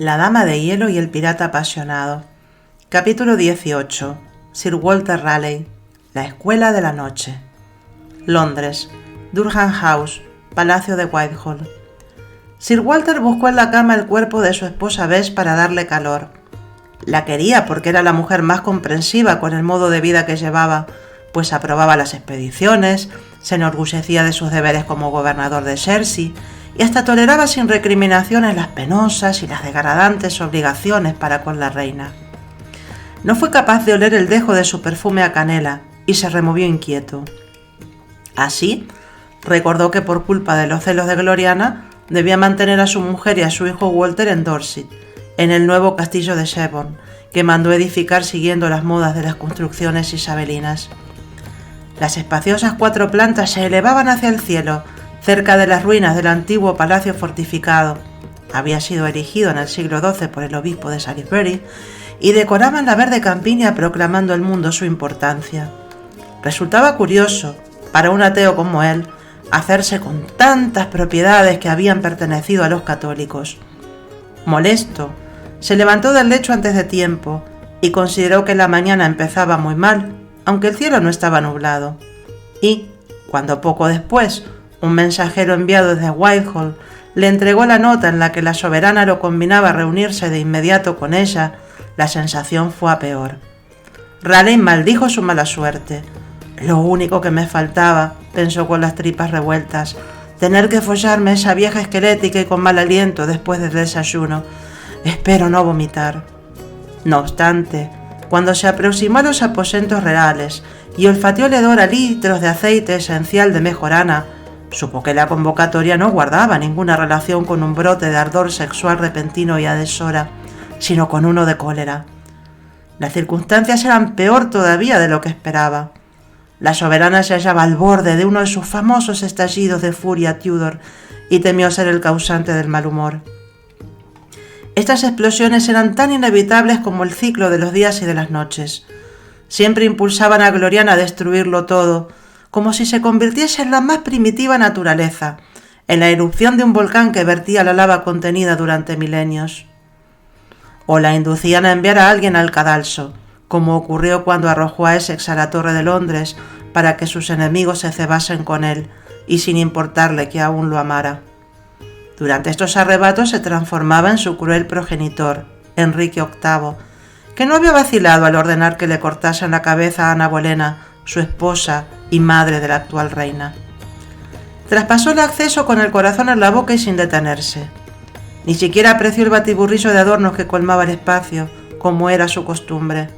La Dama de Hielo y el Pirata Apasionado. Capítulo 18. Sir Walter Raleigh. La Escuela de la Noche. Londres. Durham House, Palacio de Whitehall. Sir Walter buscó en la cama el cuerpo de su esposa Bess para darle calor. La quería porque era la mujer más comprensiva con el modo de vida que llevaba, pues aprobaba las expediciones, se enorgullecía de sus deberes como gobernador de Jersey y hasta toleraba sin recriminaciones las penosas y las degradantes obligaciones para con la reina. No fue capaz de oler el dejo de su perfume a canela y se removió inquieto. Así, recordó que por culpa de los celos de Gloriana debía mantener a su mujer y a su hijo Walter en Dorset, en el nuevo castillo de Sherborne, que mandó edificar siguiendo las modas de las construcciones isabelinas. Las espaciosas 4 plantas se elevaban hacia el cielo, cerca de las ruinas del antiguo palacio fortificado. Había sido erigido en el siglo XII por el obispo de Salisbury y decoraban la verde campiña proclamando al mundo su importancia. Resultaba curioso, para un ateo como él, hacerse con tantas propiedades que habían pertenecido a los católicos. Molesto, se levantó del lecho antes de tiempo y consideró que la mañana empezaba muy mal, aunque el cielo no estaba nublado. Y, cuando poco después un mensajero enviado desde Whitehall le entregó la nota en la que la soberana lo combinaba a reunirse de inmediato con ella, la sensación fue a peor. Raleigh maldijo su mala suerte. Lo único que me faltaba, pensó con las tripas revueltas, tener que follarme esa vieja esquelética y con mal aliento después del desayuno. Espero no vomitar. No obstante, cuando se aproximó a los aposentos reales y olfateó el hedor a litros de aceite esencial de mejorana, supo que la convocatoria no guardaba ninguna relación con un brote de ardor sexual repentino y a deshora, sino con uno de cólera. Las circunstancias eran peor todavía de lo que esperaba. La soberana se hallaba al borde de uno de sus famosos estallidos de furia Tudor y temió ser el causante del mal humor. Estas explosiones eran tan inevitables como el ciclo de los días y de las noches. Siempre impulsaban a Gloriana a destruirlo todo, como si se convirtiese en la más primitiva naturaleza, en la erupción de un volcán que vertía la lava contenida durante milenios. O la inducían a enviar a alguien al cadalso, como ocurrió cuando arrojó a Essex a la Torre de Londres para que sus enemigos se cebasen con él, y sin importarle que aún lo amara. Durante estos arrebatos se transformaba en su cruel progenitor, Enrique VIII, que no había vacilado al ordenar que le cortasen la cabeza a Ana Bolena, su esposa y madre de la actual reina. Traspasó el acceso con el corazón en la boca y sin detenerse. Ni siquiera apreció el batiburrillo de adornos que colmaba el espacio, como era su costumbre.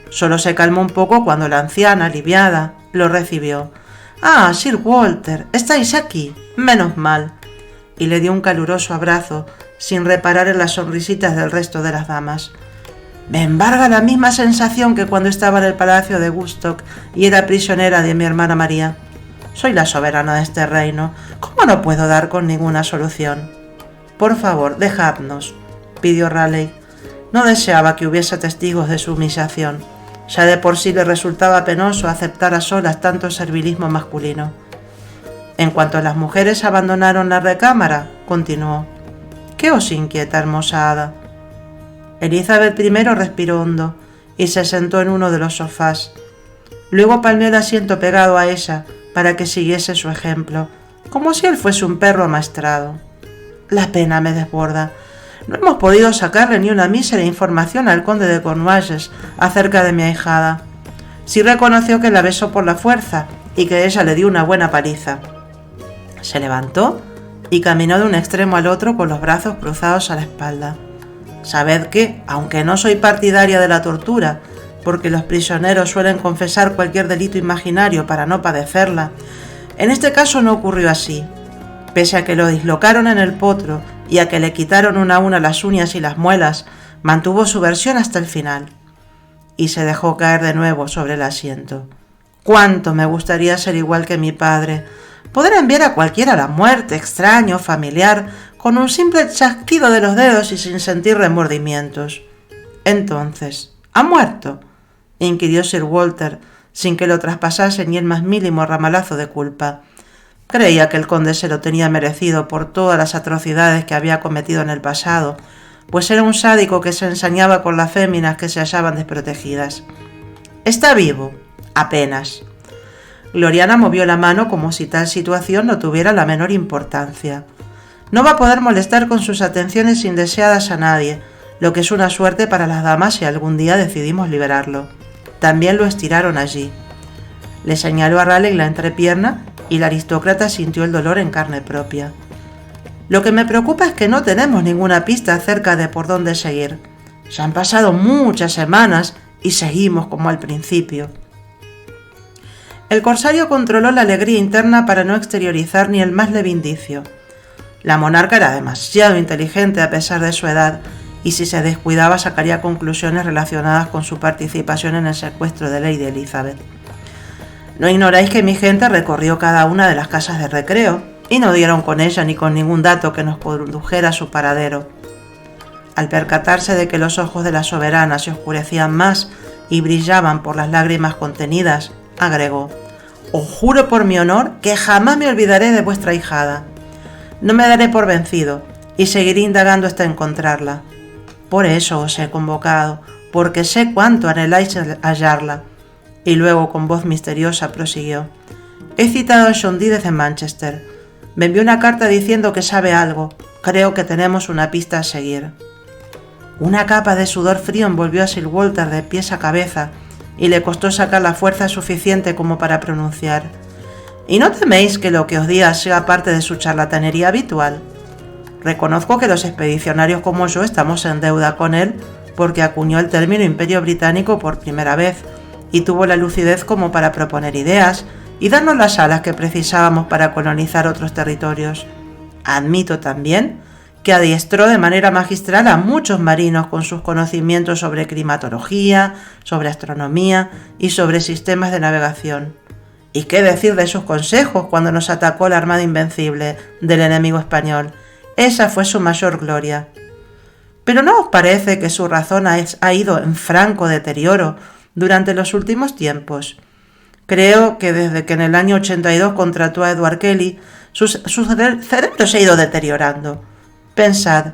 Solo se calmó un poco cuando la anciana, aliviada, lo recibió. «Ah, Sir Walter, ¿estáis aquí? Menos mal», y le dio un caluroso abrazo, sin reparar en las sonrisitas del resto de las damas. «Me embarga la misma sensación que cuando estaba en el palacio de Woodstock y era prisionera de mi hermana María. Soy la soberana de este reino. ¿Cómo no puedo dar con ninguna solución?» «Por favor, dejadnos», pidió Raleigh. No deseaba que hubiese testigos de su humillación. Ya de por sí le resultaba penoso aceptar a solas tanto servilismo masculino. En cuanto las mujeres abandonaron la recámara, continuó. «¿Qué os inquieta, hermosa hada?» Elizabeth I respiró hondo y se sentó en uno de los sofás. Luego palmeó el asiento pegado a ella para que siguiese su ejemplo, como si él fuese un perro amaestrado. «La pena me desborda. No hemos podido sacarle ni una mísera información al conde de Cornualles acerca de mi ahijada. Sí reconoció que la besó por la fuerza y que ella le dio una buena paliza». Se levantó y caminó de un extremo al otro con los brazos cruzados a la espalda. «Sabed que, aunque no soy partidaria de la tortura, porque los prisioneros suelen confesar cualquier delito imaginario para no padecerla, en este caso no ocurrió así. Pese a que lo dislocaron en el potro y a que le quitaron una a una las uñas y las muelas, mantuvo su versión hasta el final». Y se dejó caer de nuevo sobre el asiento. «Cuánto me gustaría ser igual que mi padre, poder enviar a cualquiera a la muerte, extraño, familiar, con un simple chasquido de los dedos y sin sentir remordimientos». «Entonces, ¿ha muerto?», inquirió Sir Walter, sin que lo traspasase ni el más mínimo ramalazo de culpa. Creía que el conde se lo tenía merecido por todas las atrocidades que había cometido en el pasado, pues era un sádico que se ensañaba con las féminas que se hallaban desprotegidas. «Está vivo, apenas». Gloriana movió la mano como si tal situación no tuviera la menor importancia. «No va a poder molestar con sus atenciones indeseadas a nadie, lo que es una suerte para las damas si algún día decidimos liberarlo. También lo estiraron allí». Le señaló a Raleigh la entrepierna y el aristócrata sintió el dolor en carne propia. «Lo que me preocupa es que no tenemos ninguna pista acerca de por dónde seguir. Ya han pasado muchas semanas y seguimos como al principio». El corsario controló la alegría interna para no exteriorizar ni el más leve indicio. La monarca era demasiado inteligente a pesar de su edad, y si se descuidaba sacaría conclusiones relacionadas con su participación en el secuestro de Lady Elizabeth. «No ignoráis que mi gente recorrió cada una de las casas de recreo, y no dieron con ella ni con ningún dato que nos condujera a su paradero». Al percatarse de que los ojos de la soberana se oscurecían más y brillaban por las lágrimas contenidas, agregó: «Os juro por mi honor que jamás me olvidaré de vuestra ahijada. No me daré por vencido y seguiré indagando hasta encontrarla. Por eso os he convocado, porque sé cuánto anheláis hallarla». Y luego con voz misteriosa prosiguió: «He citado a John Dee desde Manchester. Me envió una carta diciendo que sabe algo. Creo que tenemos una pista a seguir». Una capa de sudor frío envolvió a Sir Walter de pies a cabeza y le costó sacar la fuerza suficiente como para pronunciar: «¿Y no teméis que lo que os diga sea parte de su charlatanería habitual? Reconozco que los expedicionarios como yo estamos en deuda con él porque acuñó el término Imperio Británico por primera vez y tuvo la lucidez como para proponer ideas y darnos las alas que precisábamos para colonizar otros territorios. Admito también que adiestró de manera magistral a muchos marinos con sus conocimientos sobre climatología, sobre astronomía y sobre sistemas de navegación. ¿Y qué decir de sus consejos cuando nos atacó la Armada Invencible del enemigo español? Esa fue su mayor gloria. ¿Pero no os parece que su razón ha ido en franco deterioro durante los últimos tiempos? Creo que desde que en el año 82 contrató a Edward Kelly, su cerebro se ha ido deteriorando. Pensad,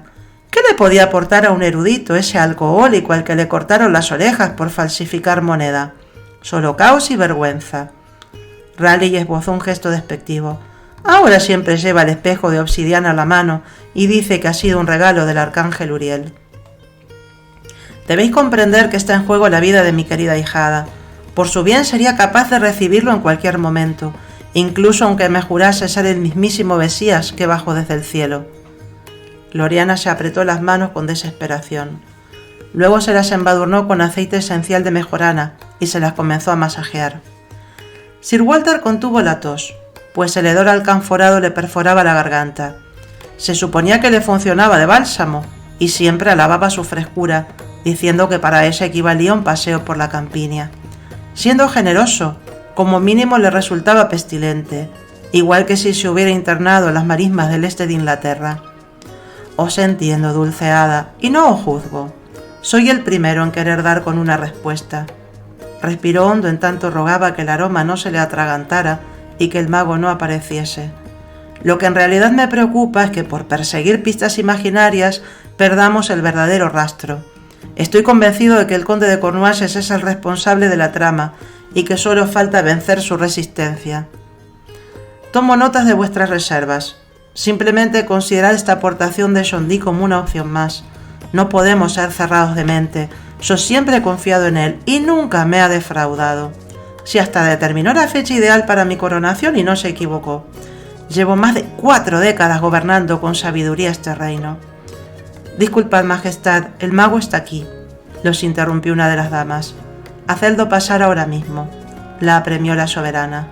¿qué le podía aportar a un erudito ese alcohólico al que le cortaron las orejas por falsificar moneda? Solo caos y vergüenza». Raleigh esbozó un gesto despectivo. «Ahora siempre lleva el espejo de obsidiana a la mano y dice que ha sido un regalo del arcángel Uriel. Debéis comprender que está en juego la vida de mi querida ahijada. Por su bien sería capaz de recibirlo en cualquier momento, incluso aunque me jurase ser el mismísimo Mesías que bajó desde el cielo». Gloriana se apretó las manos con desesperación. Luego se las embadurnó con aceite esencial de mejorana y se las comenzó a masajear. Sir Walter contuvo la tos, pues el hedor alcanforado le perforaba la garganta. Se suponía que le funcionaba de bálsamo y siempre alababa su frescura, diciendo que para ella equivalía un paseo por la campiña. Siendo generoso, como mínimo le resultaba pestilente, igual que si se hubiera internado en las marismas del este de Inglaterra. «Os entiendo, dulce hada, y no os juzgo. Soy el primero en querer dar con una respuesta». Respiró hondo en tanto rogaba que el aroma no se le atragantara y que el mago no apareciese. «Lo que en realidad me preocupa es que por perseguir pistas imaginarias perdamos el verdadero rastro. Estoy convencido de que el conde de Cornualles es el responsable de la trama y que solo falta vencer su resistencia. Tomo notas de vuestras reservas. Simplemente considerad esta aportación de John Dee como una opción más. No podemos ser cerrados de mente. Yo siempre he confiado en él y nunca me ha defraudado. Si hasta determinó la fecha ideal para mi coronación y no se equivocó. Llevo más de 4 décadas gobernando con sabiduría este reino». «Disculpad, majestad, el mago está aquí», los interrumpió una de las damas. «Hacedlo pasar ahora mismo», la apremió la soberana.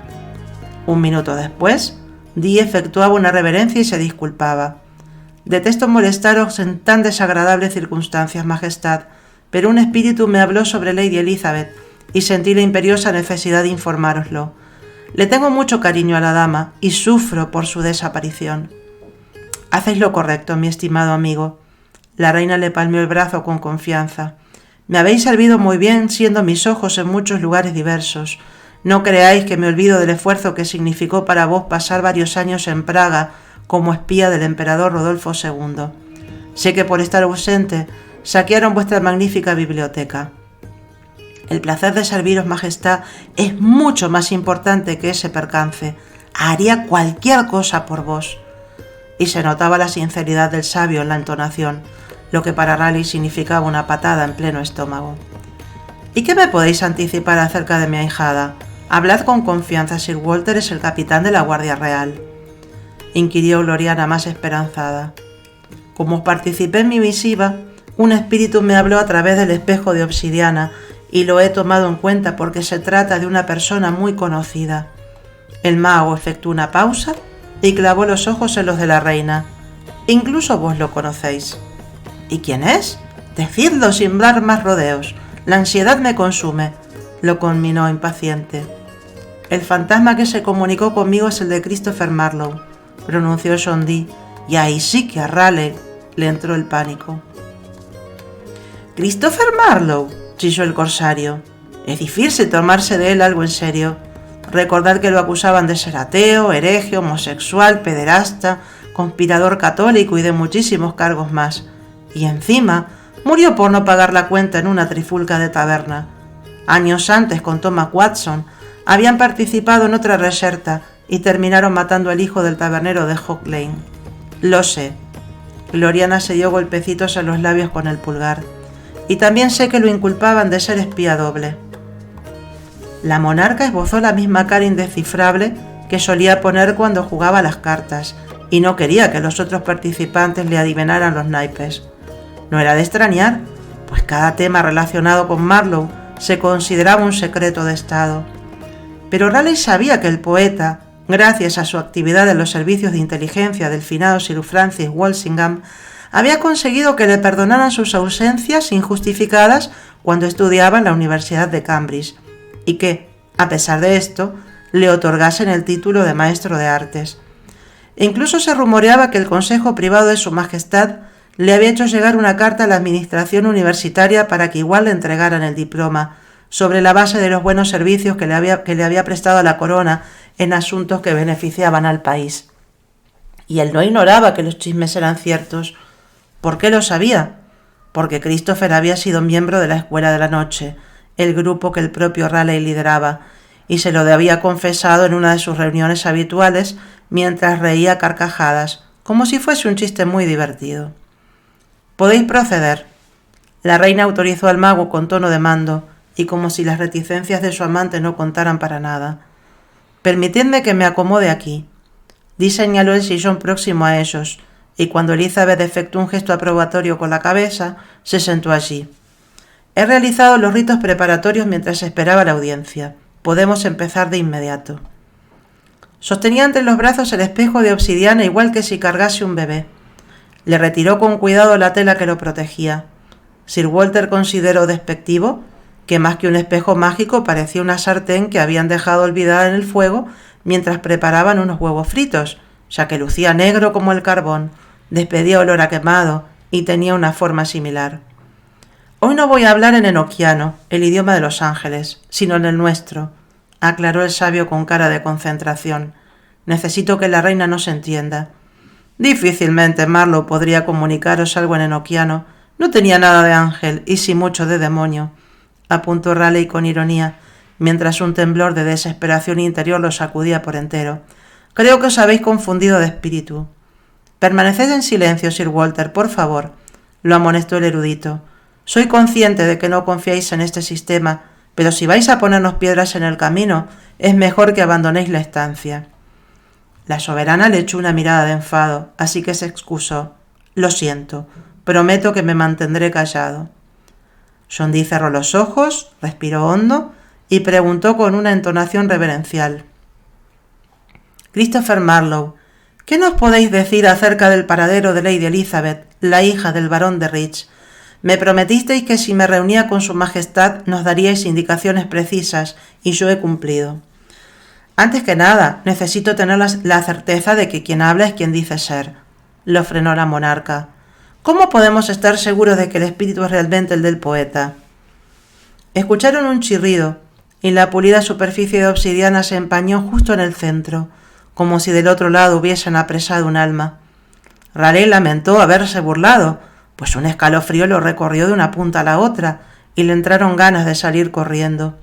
Un minuto después, Dee efectuaba una reverencia y se disculpaba. «Detesto molestaros en tan desagradables circunstancias, majestad, pero un espíritu me habló sobre Lady Elizabeth y sentí la imperiosa necesidad de informároslo. Le tengo mucho cariño a la dama y sufro por su desaparición». «Hacéis lo correcto, mi estimado amigo». La reina le palmeó el brazo con confianza. «Me habéis servido muy bien siendo mis ojos en muchos lugares diversos. No creáis que me olvido del esfuerzo que significó para vos pasar varios años en Praga como espía del emperador Rodolfo II. Sé que por estar ausente saquearon vuestra magnífica biblioteca. El placer de serviros, Majestad, es mucho más importante que ese percance. Haría cualquier cosa por vos. Y se notaba la sinceridad del sabio en la entonación, lo que para Raleigh significaba una patada en pleno estómago. ¿Y qué me podéis anticipar acerca de mi ahijada? Hablad con confianza, Sir Walter es el capitán de la Guardia Real, inquirió Gloriana más esperanzada. Como participé en mi misiva, un espíritu me habló a través del espejo de obsidiana y lo he tomado en cuenta porque se trata de una persona muy conocida. El mago efectuó una pausa y clavó los ojos en los de la reina. Incluso vos lo conocéis. ¿Y quién es? Decidlo sin dar más rodeos. La ansiedad me consume, lo conminó impaciente. El fantasma que se comunicó conmigo es el de Christopher Marlowe, pronunció John Dee, y ahí sí que a Raleigh le entró el pánico. ¿Christopher Marlowe?, chilló el corsario. Es difícil tomarse de él algo en serio. Recordad que lo acusaban de ser ateo, hereje, homosexual, pederasta, conspirador católico y de muchísimos cargos más. Y encima, murió por no pagar la cuenta en una trifulca de taberna. Años antes, con Thomas Watson, habían participado en otra reserta y terminaron matando al hijo del tabernero de Hawk Lane. Lo sé. Gloriana se dio golpecitos en los labios con el pulgar. Y también sé que lo inculpaban de ser espía doble. La monarca esbozó la misma cara indescifrable que solía poner cuando jugaba a las cartas, y no quería que los otros participantes le adivinaran los naipes. No era de extrañar, pues cada tema relacionado con Marlowe se consideraba un secreto de Estado. Pero Raleigh sabía que el poeta, gracias a su actividad en los servicios de inteligencia del finado Sir Francis Walsingham, había conseguido que le perdonaran sus ausencias injustificadas cuando estudiaba en la Universidad de Cambridge, y que, a pesar de esto, le otorgasen el título de maestro de artes. E incluso se rumoreaba que el Consejo Privado de Su Majestad le había hecho llegar una carta a la administración universitaria para que igual le entregaran el diploma, sobre la base de los buenos servicios que le había prestado a la corona en asuntos que beneficiaban al país. Y él no ignoraba que los chismes eran ciertos. ¿Por qué lo sabía? Porque Christopher había sido miembro de la Escuela de la Noche, el grupo que el propio Raleigh lideraba, y se lo había confesado en una de sus reuniones habituales mientras reía a carcajadas, como si fuese un chiste muy divertido. Podéis proceder. La reina autorizó al mago con tono de mando, y como si las reticencias de su amante no contaran para nada. Permitidme que me acomode aquí. Dee señaló el sillón próximo a ellos, y cuando Elizabeth efectuó un gesto aprobatorio con la cabeza, se sentó allí. He realizado los ritos preparatorios mientras esperaba la audiencia. Podemos empezar de inmediato. Sostenía entre los brazos el espejo de obsidiana igual que si cargase un bebé. Le retiró con cuidado la tela que lo protegía. Sir Walter consideró despectivo que más que un espejo mágico parecía una sartén que habían dejado olvidada en el fuego mientras preparaban unos huevos fritos, ya que lucía negro como el carbón, despedía olor a quemado y tenía una forma similar. Hoy no voy a hablar en enoquiano, el idioma de los ángeles, sino en el nuestro, aclaró el sabio con cara de concentración. Necesito que la reina nos entienda. Difícilmente Marlowe podría comunicaros algo en enoquiano. No tenía nada de ángel y sí mucho de demonio, apuntó Raleigh con ironía, mientras un temblor de desesperación interior lo sacudía por entero. Creo que os habéis confundido de espíritu. Permaneced en silencio, Sir Walter, por favor, lo amonestó el erudito. Soy consciente de que no confiáis en este sistema, pero si vais a ponernos piedras en el camino, es mejor que abandonéis la estancia. La soberana le echó una mirada de enfado, así que se excusó. Lo siento, prometo que me mantendré callado. John Dee cerró los ojos, respiró hondo y preguntó con una entonación reverencial. Christopher Marlowe, ¿qué nos podéis decir acerca del paradero de Lady Elizabeth, la hija del barón de Rich? Me prometisteis que si me reunía con su majestad nos daríais indicaciones precisas, y yo he cumplido. Antes que nada, necesito tener la certeza de que quien habla es quien dice ser, lo frenó la monarca. ¿Cómo podemos estar seguros de que el espíritu es realmente el del poeta? Escucharon un chirrido, y la pulida superficie de obsidiana se empañó justo en el centro, como si del otro lado hubiesen apresado un alma. Raleigh lamentó haberse burlado, pues un escalofrío lo recorrió de una punta a la otra y le entraron ganas de salir corriendo.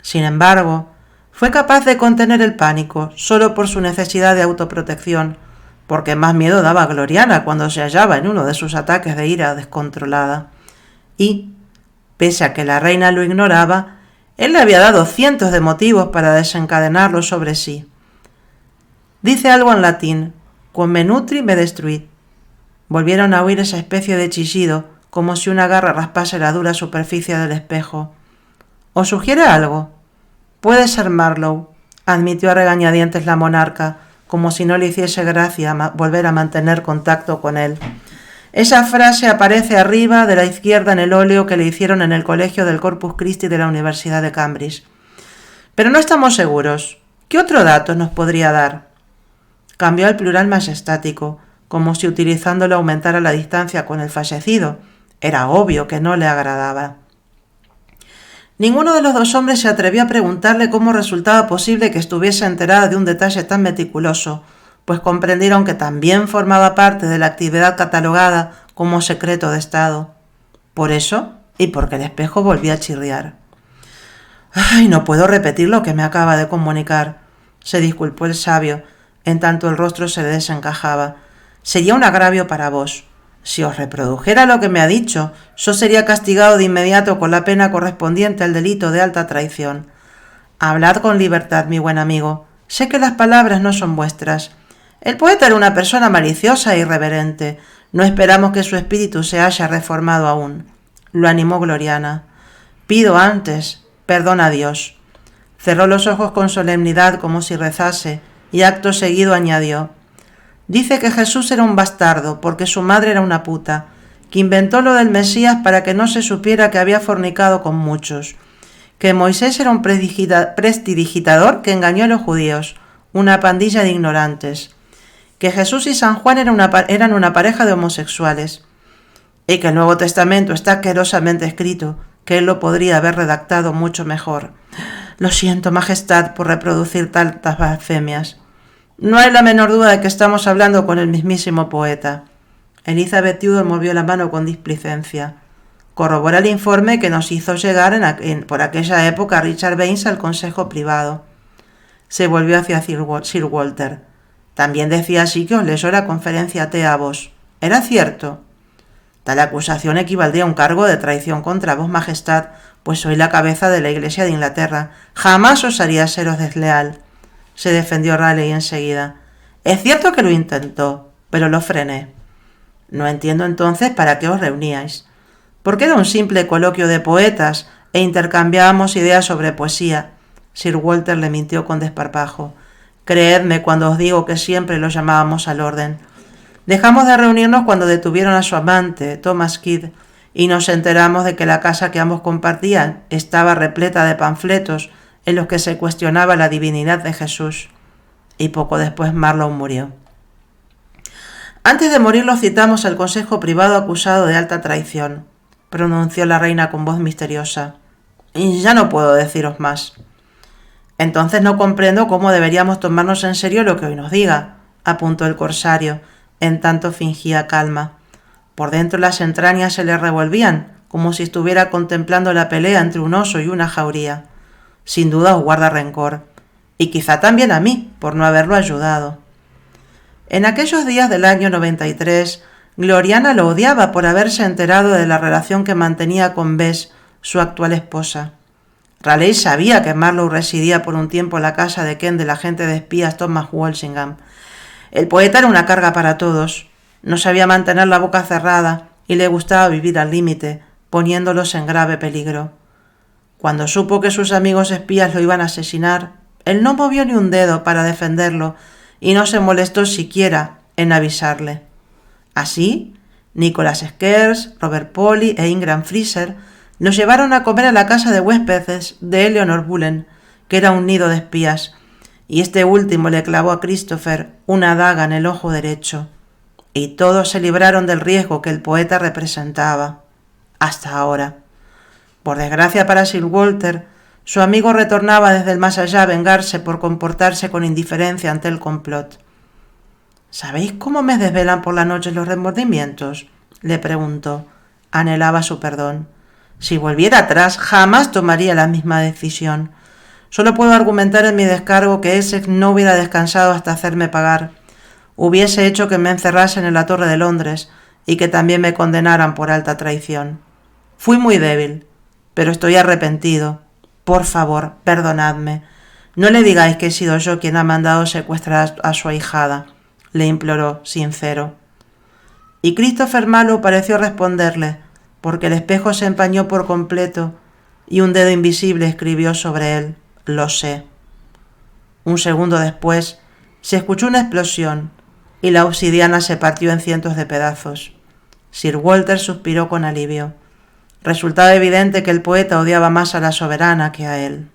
Sin embargo, fue capaz de contener el pánico solo por su necesidad de autoprotección, porque más miedo daba a Gloriana cuando se hallaba en uno de sus ataques de ira descontrolada. Y, pese a que la reina lo ignoraba, él le había dado cientos de motivos para desencadenarlo sobre sí. Dice algo en latín: quum me nutri me destruit. Volvieron a oír esa especie de chillido, como si una garra raspase la dura superficie del espejo. ¿Os sugiere algo? Puede ser Marlowe, admitió a regañadientes la monarca, como si no le hiciese gracia volver a mantener contacto con él. Esa frase aparece arriba de la izquierda en el óleo que le hicieron en el colegio del Corpus Christi de la Universidad de Cambridge. Pero no estamos seguros. ¿Qué otro dato nos podría dar? Cambió al plural majestático, como si utilizándolo aumentara la distancia con el fallecido. Era obvio que no le agradaba. Ninguno de los dos hombres se atrevió a preguntarle cómo resultaba posible que estuviese enterada de un detalle tan meticuloso, pues comprendieron que también formaba parte de la actividad catalogada como secreto de Estado. Por eso, y porque el espejo volvía a chirriar. «Ay, no puedo repetir lo que me acaba de comunicar», se disculpó el sabio, en tanto el rostro se le desencajaba. «Sería un agravio para vos. Si os reprodujera lo que me ha dicho, yo sería castigado de inmediato con la pena correspondiente al delito de alta traición. Hablad con libertad, mi buen amigo. Sé que las palabras no son vuestras. El poeta era una persona maliciosa e irreverente. No esperamos que su espíritu se haya reformado aún». Lo animó Gloriana. «Pido antes perdón a Dios». Cerró los ojos con solemnidad como si rezase, y acto seguido añadió: «Dice que Jesús era un bastardo porque su madre era una puta, que inventó lo del Mesías para que no se supiera que había fornicado con muchos, que Moisés era un prestidigitador que engañó a los judíos, una pandilla de ignorantes, que Jesús y San Juan eran una pareja de homosexuales, y que el Nuevo Testamento está asquerosamente escrito, que él lo podría haber redactado mucho mejor. Lo siento, Majestad, por reproducir tantas blasfemias. No hay la menor duda de que estamos hablando con el mismísimo poeta». Elizabeth Tudor movió la mano con displicencia. «Corrobora el informe que nos hizo llegar por aquella época Richard Baines al consejo privado». Se volvió hacia Sir Walter. «También decía así que os leyó la conferencia T a vos. ¿Era cierto?» «Tal acusación equivaldría a un cargo de traición contra vos, Majestad, pues soy la cabeza de la Iglesia de Inglaterra. Jamás osaría seros desleal», se defendió Raleigh enseguida. «Es cierto que lo intentó, pero lo frené». «No entiendo entonces para qué os reuníais». «Porque era un simple coloquio de poetas e intercambiábamos ideas sobre poesía». Sir Walter le mintió con desparpajo. «Creedme cuando os digo que siempre lo llamábamos al orden. Dejamos de reunirnos cuando detuvieron a su amante, Thomas Kidd, y nos enteramos de que la casa que ambos compartían estaba repleta de panfletos en los que se cuestionaba la divinidad de Jesús. Y poco después Marlowe murió. Antes de morir lo citamos al consejo privado acusado de alta traición», pronunció la reina con voz misteriosa. «Y ya no puedo deciros más». «Entonces no comprendo cómo deberíamos tomarnos en serio lo que hoy nos diga», apuntó el corsario, en tanto fingía calma. Por dentro las entrañas se le revolvían, como si estuviera contemplando la pelea entre un oso y una jauría. «Sin duda os guarda rencor, y quizá también a mí, por no haberlo ayudado». En aquellos días del año 93, Gloriana lo odiaba por haberse enterado de la relación que mantenía con Bess, su actual esposa. Raleigh sabía que Marlowe residía por un tiempo en la casa de Ken del agente de espías Thomas Walsingham. El poeta era una carga para todos. No sabía mantener la boca cerrada y le gustaba vivir al límite, poniéndolos en grave peligro. Cuando supo que sus amigos espías lo iban a asesinar, él no movió ni un dedo para defenderlo y no se molestó siquiera en avisarle. Así, Nicholas Scarce, Robert Polly e Ingram Fraser los llevaron a comer a la casa de huéspedes de Eleanor Bullen, que era un nido de espías, y este último le clavó a Christopher una daga en el ojo derecho, y todos se libraron del riesgo que el poeta representaba, hasta ahora. Por desgracia para Sir Walter, su amigo retornaba desde el más allá a vengarse por comportarse con indiferencia ante el complot. ¿Sabéis cómo me desvelan por la noche los remordimientos? Le preguntó. Anhelaba su perdón. Si volviera atrás, jamás tomaría la misma decisión. Solo puedo argumentar en mi descargo que Essex no hubiera descansado hasta hacerme pagar. Hubiese hecho que me encerrasen en la Torre de Londres y que también me condenaran por alta traición. Fui muy débil, pero estoy arrepentido. Por favor, perdonadme. No le digáis que he sido yo quien ha mandado secuestrar a su ahijada, le imploró, sincero. Y Christopher Marlowe pareció responderle, porque el espejo se empañó por completo y un dedo invisible escribió sobre él: lo sé. Un segundo después se escuchó una explosión y la obsidiana se partió en cientos de pedazos. Sir Walter suspiró con alivio. Resultaba evidente que el poeta odiaba más a la soberana que a él.